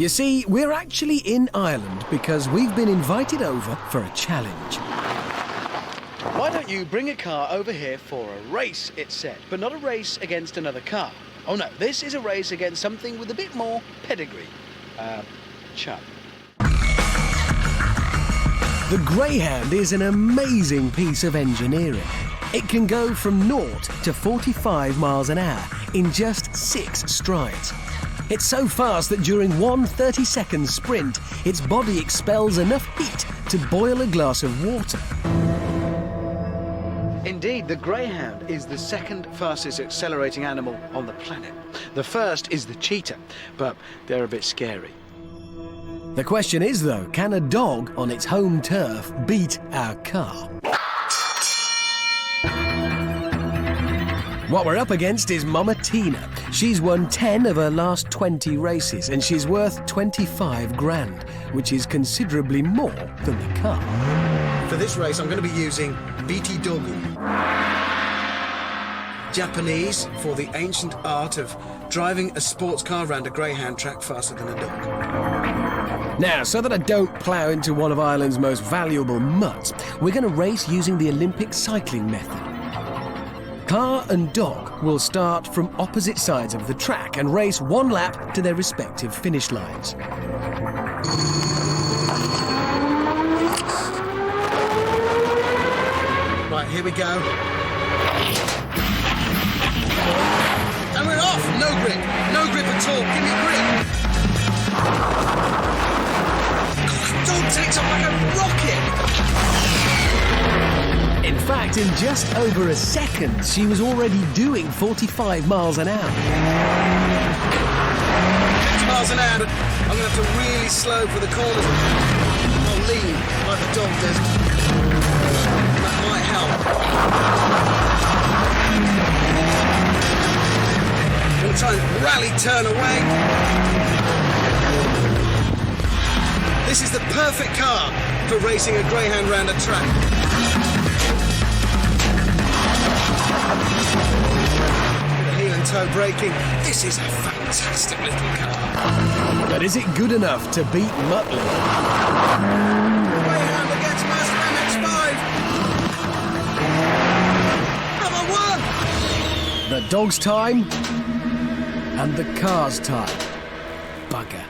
You see, we're actually in Ireland because we've been invited over for a challenge. Why don't you bring a car over here for a race, it said, but not a race against another car. Oh no, this is a race against something with a bit more pedigree. Chub. The Greyhound is an amazing piece of engineering. It can go from 0 to 45 miles an hour in just 6 strides. It's so fast that during one 30-second sprint, its body expels enough heat to boil a glass of water. Indeed, the greyhound is the second fastest accelerating animal on the planet. The first is the cheetah, but they're a bit scary. The question is, though, can a dog on its home turf beat our car? What we're up against is Mama Tina. She's won 10 of her last 20 races, and she's worth 25 grand, which is considerably more than the car. For this race, I'm going to be using Biti Dogu, Japanese for the ancient art of driving a sports car around a greyhound track faster than a dog. Now, so that I don't plough into one of Ireland's most valuable mutts, we're going to race using the Olympic cycling method. Car and dog will start from opposite sides of the track and race one lap to their respective finish lines. Right, here we go. And we're off! No grip! No grip at all! Give me grip! God, the dog takes off like a rocket! In fact, in just over a second, she was already doing 45 miles an hour. 50 miles an hour, but I'm going to have to really slow for the corners. I'll lean like the dog does. That might help. I'm going to try and rally turn away. This is the perfect car for racing a greyhound round a track. Heel and toe braking. This is a fantastic little car. But is it good enough to beat Muttley? Greyhound against Mazda MX-5. Number 1. The dog's time and the car's time. Bugger.